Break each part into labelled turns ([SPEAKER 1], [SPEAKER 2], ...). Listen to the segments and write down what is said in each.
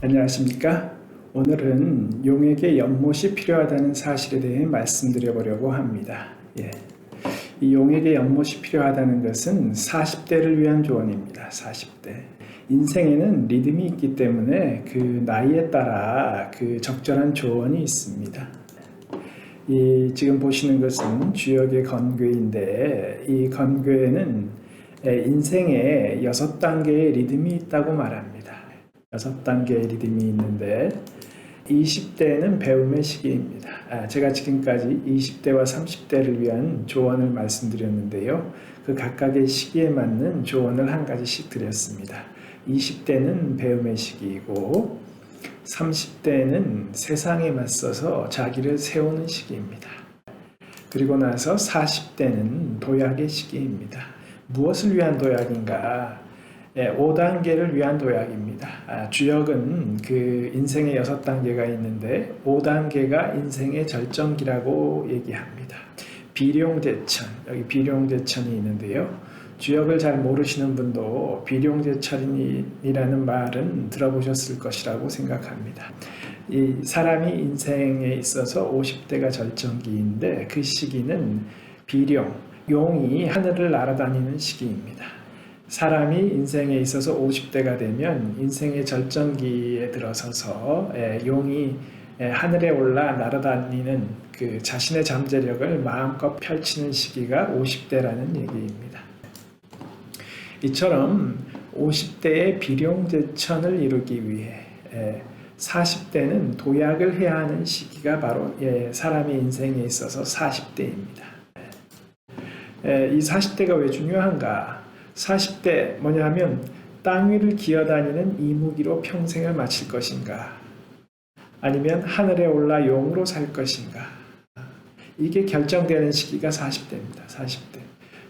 [SPEAKER 1] 안녕하십니까? 오늘은 용에게 연못이 필요하다는 사실에 대해 말씀드려 보려고 합니다. 이 용에게 연못이 필요하다는 것은 40대를 위한 조언입니다. 40대. 인생에는 리듬이 있기 때문에 그 나이에 따라 그 적절한 조언이 있습니다. 지금 보시는 것은 주역의 건괴인데, 이 건괴에는 인생에 6단계의 리듬이 있다고 말합니다. 6단계의 리듬이 있는데 20대는 배움의 시기입니다. 제가 지금까지 20대와 30대를 위한 조언을 말씀드렸는데요. 그 각각의 시기에 맞는 조언을 한 가지씩 드렸습니다. 20대는 배움의 시기이고 30대는 세상에 맞서서 자기를 세우는 시기입니다. 그리고 나서 40대는 도약의 시기입니다. 무엇을 위한 도약인가? 5단계를 위한 도약입니다. 주역은 그 인생의 6단계가 있는데 5단계가 인생의 절정기라고 얘기합니다. 비룡제천, 여기 비룡제천이 있는데요. 주역을 잘 모르시는 분도 비룡제천이라는 말은 들어보셨을 것이라고 생각합니다. 이 사람이 인생에 있어서 50대가 절정기인데 그 시기는 비룡, 용이 하늘을 날아다니는 시기입니다. 사람이 인생에 있어서 50대가 되면 인생의 절정기에 들어서서 용이 하늘에 올라 날아다니는 그 자신의 잠재력을 마음껏 펼치는 시기가 50대라는 얘기입니다. 이처럼 50대의 비룡제천을 이루기 위해 40대는 도약을 해야 하는 시기가 바로 사람의 인생에 있어서 40대입니다. 이 40대가 왜 중요한가? 40대 뭐냐 하면 땅 위를 기어다니는 이무기로 평생을 마칠 것인가? 아니면 하늘에 올라 용으로 살 것인가? 이게 결정되는 시기가 40대입니다. 40대.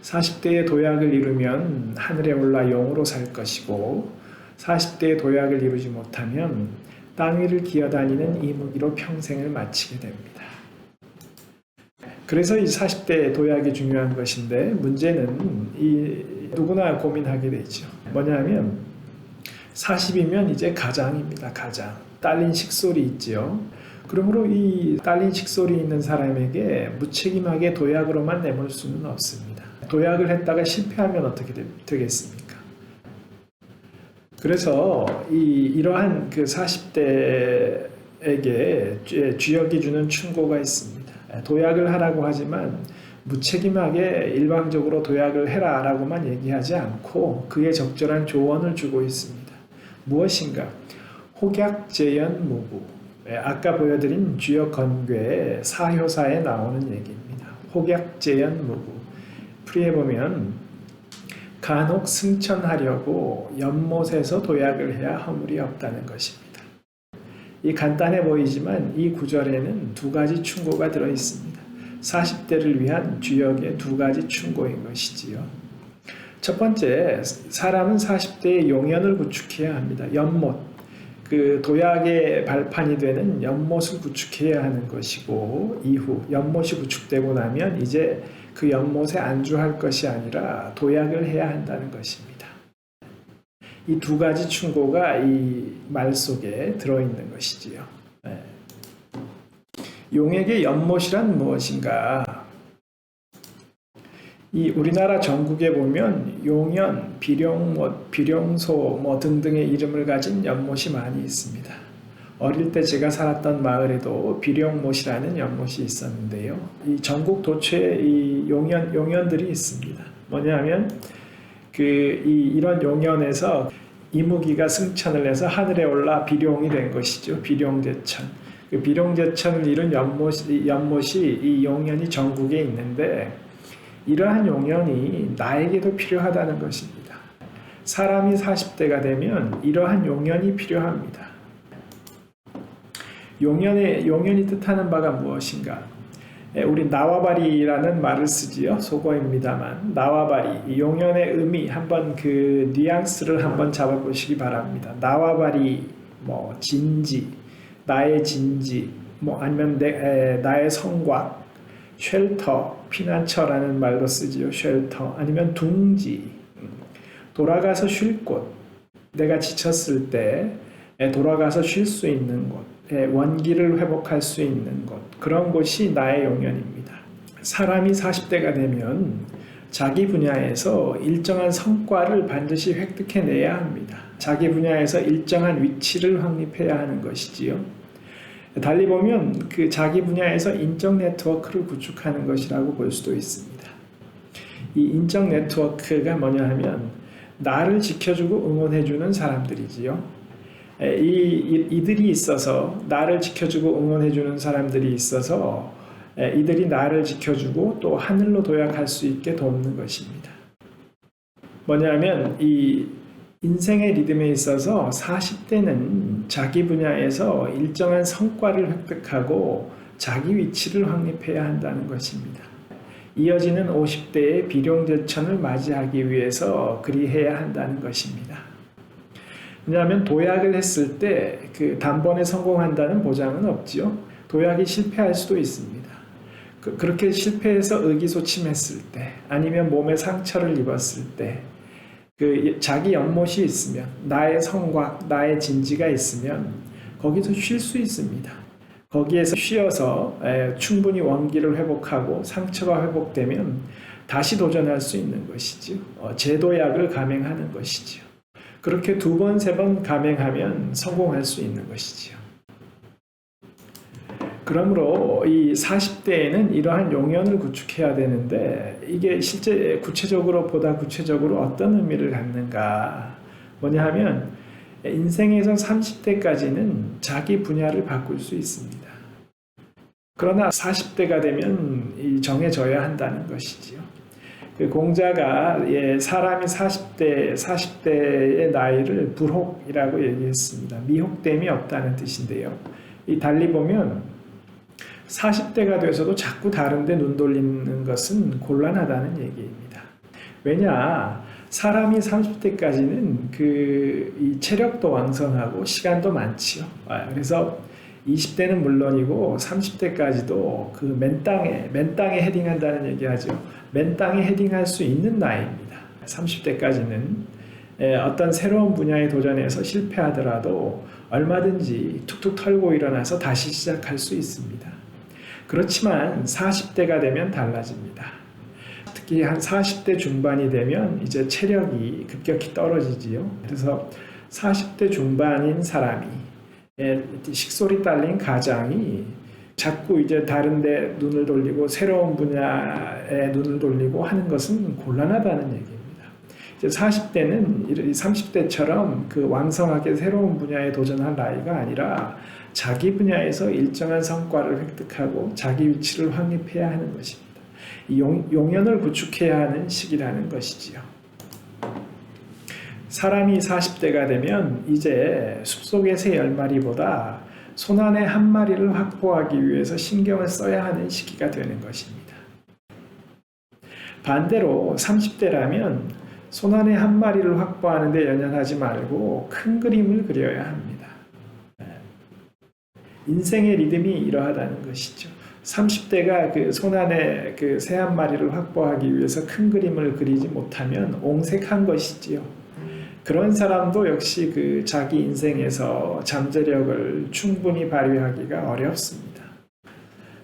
[SPEAKER 1] 40대의 도약을 이루면 하늘에 올라 용으로 살 것이고 40대의 도약을 이루지 못하면 땅 위를 기어다니는 이무기로 평생을 마치게 됩니다. 그래서 이 40대 도약이 중요한 것인데 문제는 누구나 고민하게 되죠. 뭐냐면 40이면 이제 가장입니다. 가장. 딸린 식솔이 있죠. 그러므로 이 딸린 식솔이 있는 사람에게 무책임하게 도약으로만 내몰 수는 없습니다. 도약을 했다가 실패하면 어떻게 되겠습니까? 그래서 이러한 그 40대에게 주역이 주는 충고가 있습니다. 도약을 하라고 하지만 무책임하게 일방적으로 도약을 해라 라고만 얘기하지 않고 그에 적절한 조언을 주고 있습니다. 무엇인가? 혹약재연무구. 아까 보여드린 주역 건괴의 사효사에 나오는 얘기입니다. 혹약재연무구. 풀이해보면 간혹 승천하려고 연못에서 도약을 해야 허물이 없다는 것입니다. 이 간단해 보이지만 이 구절에는 두 가지 충고가 들어있습니다. 40대를 위한 주역의 두 가지 충고인 것이지요. 첫 번째, 사람은 40대에 용연을 구축해야 합니다. 연못, 그 도약의 발판이 되는 연못을 구축해야 하는 것이고 이후 연못이 구축되고 나면 이제 그 연못에 안주할 것이 아니라 도약을 해야 한다는 것입니다. 이 두 가지 충고가 이 말 속에 들어있는 것이지요. 용에게 연못이란 무엇인가? 이 우리나라 전국에 보면 용연, 비룡못, 비룡소 등등의 이름을 가진 연못이 많이 있습니다. 어릴 때 제가 살았던 마을에도 비룡못이라는 연못이 있었는데요. 이 전국 도처에 이 용연들이 있습니다. 뭐냐면 이런 용연에서 이무기가 승천을 해서 하늘에 올라 비룡이 된 것이죠. 비룡제천. 그 비룡제천을 이룬 연못이 이 용연이 전국에 있는데 이러한 용연이 나에게도 필요하다는 것입니다. 사람이 40대가 되면 이러한 용연이 필요합니다. 용연이 뜻하는 바가 무엇인가? 우리 나와바리라는 말을 쓰지요. 속어입니다만 나와바리, 이 용연의 의미 한번 그 뉘앙스를 한번 잡아보시기 바랍니다. 나와바리, 진지, 나의 진지, 아니면 나의 성곽, 쉘터, 피난처라는 말도 쓰지요. 쉘터, 아니면 둥지, 돌아가서 쉴 곳. 내가 지쳤을 때 돌아가서 쉴 수 있는 곳, 원기를 회복할 수 있는 곳, 그런 곳이 나의 용연입니다. 사람이 40대가 되면 자기 분야에서 일정한 성과를 반드시 획득해내야 합니다. 자기 분야에서 일정한 위치를 확립해야 하는 것이지요. 달리 보면 그 자기 분야에서 인적 네트워크를 구축하는 것이라고 볼 수도 있습니다. 이 인적 네트워크가 뭐냐 하면 나를 지켜주고 응원해주는 사람들이지요. 이들이 있어서 나를 지켜주고 응원해주는 사람들이 있어서 이들이 나를 지켜주고 또 하늘로 도약할 수 있게 돕는 것입니다. 뭐냐면 이 인생의 리듬에 있어서 40대는 자기 분야에서 일정한 성과를 획득하고 자기 위치를 확립해야 한다는 것입니다. 이어지는 50대의 비룡제천을 맞이하기 위해서 그리해야 한다는 것입니다. 왜냐하면 도약을 했을 때 그 단번에 성공한다는 보장은 없지요. 도약이 실패할 수도 있습니다. 그렇게 실패해서 의기소침했을 때 아니면 몸에 상처를 입었을 때 그 자기 연못이 있으면 나의 성곽, 나의 진지가 있으면 거기서 쉴 수 있습니다. 거기에서 쉬어서 충분히 원기를 회복하고 상처가 회복되면 다시 도전할 수 있는 것이죠. 재도약을 감행하는 것이죠. 그렇게 2번, 3번 감행하면 성공할 수 있는 것이지요. 그러므로 이 40대에는 이러한 용연을 구축해야 되는데 이게 실제 보다 구체적으로 어떤 의미를 갖는가 뭐냐 하면 인생에서 30대까지는 자기 분야를 바꿀 수 있습니다. 그러나 40대가 되면 정해져야 한다는 것이지요. 그 공자가 사람이 40대의 나이를 불혹이라고 얘기했습니다. 미혹됨이 없다는 뜻인데요. 달리 보면 40대가 돼서도 자꾸 다른 데 눈 돌리는 것은 곤란하다는 얘기입니다. 왜냐? 사람이 30대까지는 이 체력도 왕성하고 시간도 많지요. 그래서 20대는 물론이고 30대까지도 그 맨땅에 헤딩한다는 얘기하죠. 맨땅에 헤딩할 수 있는 나이입니다. 30대까지는 어떤 새로운 분야에 도전해서 실패하더라도 얼마든지 툭툭 털고 일어나서 다시 시작할 수 있습니다. 그렇지만 40대가 되면 달라집니다. 특히 한 40대 중반이 되면 이제 체력이 급격히 떨어지지요. 그래서 40대 중반인 사람이 식솔이 딸린 가장이 자꾸 이제 다른 데 눈을 돌리고 새로운 분야에 눈을 돌리고 하는 것은 곤란하다는 얘기입니다. 이제 40대는 30대처럼 그 왕성하게 새로운 분야에 도전할 나이가 아니라 자기 분야에서 일정한 성과를 획득하고 자기 위치를 확립해야 하는 것입니다. 용연을 구축해야 하는 시기라는 것이지요. 사람이 40대가 되면 이제 숲속의 새 10마리보다 손안의 한 마리를 확보하기 위해서 신경을 써야 하는 시기가 되는 것입니다. 반대로 30대라면 손안의 한 마리를 확보하는 데 연연하지 말고 큰 그림을 그려야 합니다. 인생의 리듬이 이러하다는 것이죠. 30대가 그 손안에 그 새 한 마리를 확보하기 위해서 큰 그림을 그리지 못하면 옹색한 것이지요. 그런 사람도 역시 그 자기 인생에서 잠재력을 충분히 발휘하기가 어렵습니다.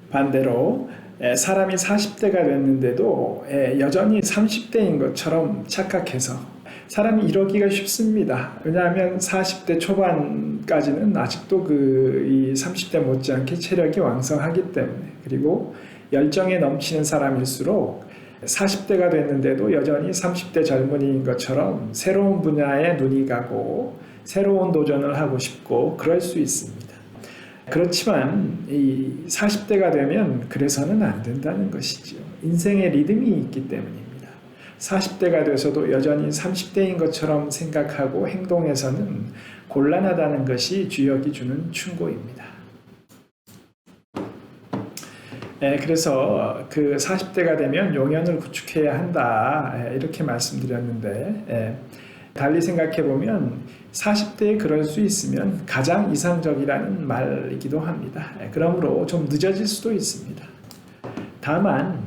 [SPEAKER 1] 반대로 사람이 40대가 됐는데도 여전히 30대인 것처럼 착각해서 사람이 이러기가 쉽습니다. 왜냐하면 40대 초반까지는 아직도 이 30대 못지않게 체력이 왕성하기 때문에, 그리고 열정에 넘치는 사람일수록 40대가 됐는데도 여전히 30대 젊은이인 것처럼 새로운 분야에 눈이 가고 새로운 도전을 하고 싶고 그럴 수 있습니다. 그렇지만 이 40대가 되면 그래서는 안 된다는 것이죠. 인생의 리듬이 있기 때문입니다. 40대가 돼서도 여전히 30대인 것처럼 생각하고 행동해서는 곤란하다는 것이 주역이 주는 충고입니다. 그래서 그 40대가 되면 용연을 구축해야 한다, 이렇게 말씀드렸는데, 달리 생각해보면 40대에 그럴 수 있으면 가장 이상적이라는 말이기도 합니다. 그러므로 좀 늦어질 수도 있습니다. 다만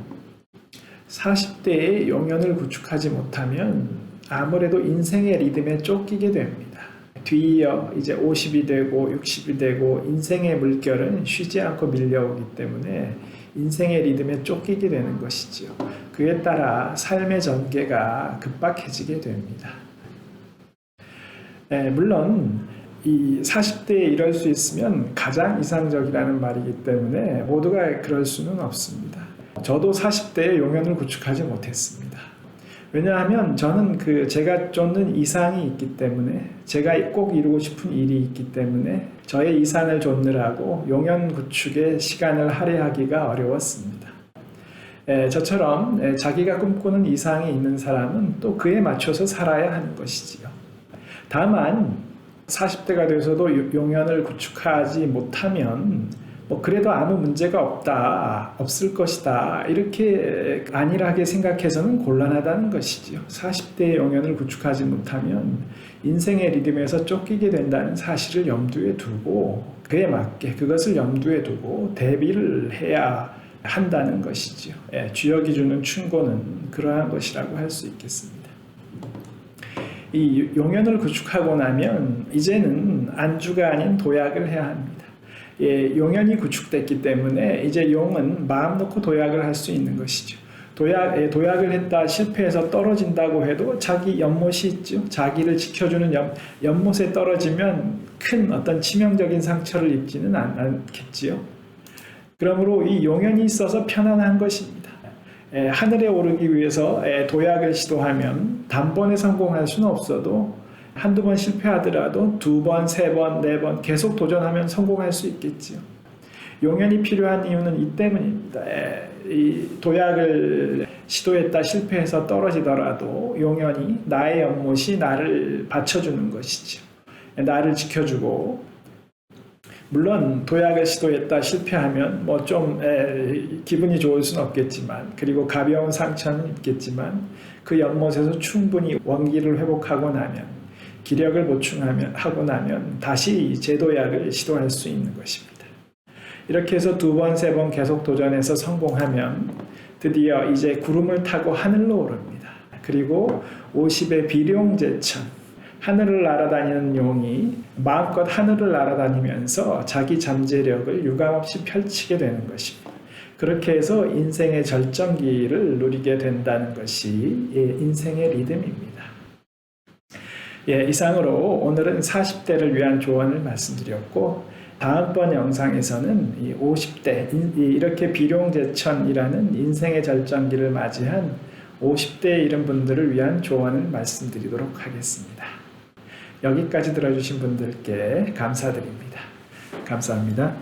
[SPEAKER 1] 40대에 용연을 구축하지 못하면 아무래도 인생의 리듬에 쫓기게 됩니다. 뒤이어 이제 50이 되고 60이 되고 인생의 물결은 쉬지 않고 밀려오기 때문에 인생의 리듬에 쫓기게 되는 것이지요. 그에 따라 삶의 전개가 급박해지게 됩니다. 물론 이 40대에 이럴 수 있으면 가장 이상적이라는 말이기 때문에 모두가 그럴 수는 없습니다. 저도 40대에 용연을 구축하지 못했습니다. 왜냐하면 저는 제가 쫓는 이상이 있기 때문에, 제가 꼭 이루고 싶은 일이 있기 때문에 저의 이상을 좇느라고 용연 구축에 시간을 할애하기가 어려웠습니다. 저처럼 자기가 꿈꾸는 이상이 있는 사람은 또 그에 맞춰서 살아야 하는 것이지요. 다만 40대가 돼서도 용연을 구축하지 못하면 그래도 아무 문제가 없을 것이다, 이렇게 안일하게 생각해서는 곤란하다는 것이죠. 40대의 용연을 구축하지 못하면 인생의 리듬에서 쫓기게 된다는 사실을 염두에 두고, 그에 맞게 그것을 염두에 두고 대비를 해야 한다는 것이죠. 주역이 주는 충고는 그러한 것이라고 할 수 있겠습니다. 이 용연을 구축하고 나면 이제는 안주가 아닌 도약을 해야 합니다. 용연이 구축됐기 때문에 이제 용은 마음 놓고 도약을 할 수 있는 것이죠. 도약을 했다 실패해서 떨어진다고 해도 자기 연못이 있죠. 자기를 지켜주는 연못에 떨어지면 큰 어떤 치명적인 상처를 입지는 않겠지요. 그러므로 이 용연이 있어서 편안한 것입니다. 하늘에 오르기 위해서 도약을 시도하면 단번에 성공할 수는 없어도 한두 번 실패하더라도 두 번, 세 번, 네 번 계속 도전하면 성공할 수 있겠지요. 용연이 필요한 이유는 이 때문입니다. 이 도약을 시도했다 실패해서 떨어지더라도 용연이, 나의 연못이 나를 받쳐주는 것이죠. 나를 지켜주고, 물론 도약을 시도했다 실패하면 좀 기분이 좋을 수는 없겠지만, 그리고 가벼운 상처는 있겠지만, 그 연못에서 충분히 원기를 회복하고 나면, 기력을 보충하고 나면 다시 재도약을 시도할 수 있는 것입니다. 이렇게 해서 두 번, 세 번 계속 도전해서 성공하면 드디어 이제 구름을 타고 하늘로 오릅니다. 그리고 50의 비룡제천, 하늘을 날아다니는 용이 마음껏 하늘을 날아다니면서 자기 잠재력을 유감없이 펼치게 되는 것입니다. 그렇게 해서 인생의 절정기를 누리게 된다는 것이 인생의 리듬입니다. 이상으로 오늘은 40대를 위한 조언을 말씀드렸고, 다음번 영상에서는 이 50대, 이렇게 비룡제천이라는 인생의 절정기를 맞이한 50대에 이른 분들을 위한 조언을 말씀드리도록 하겠습니다. 여기까지 들어주신 분들께 감사드립니다. 감사합니다.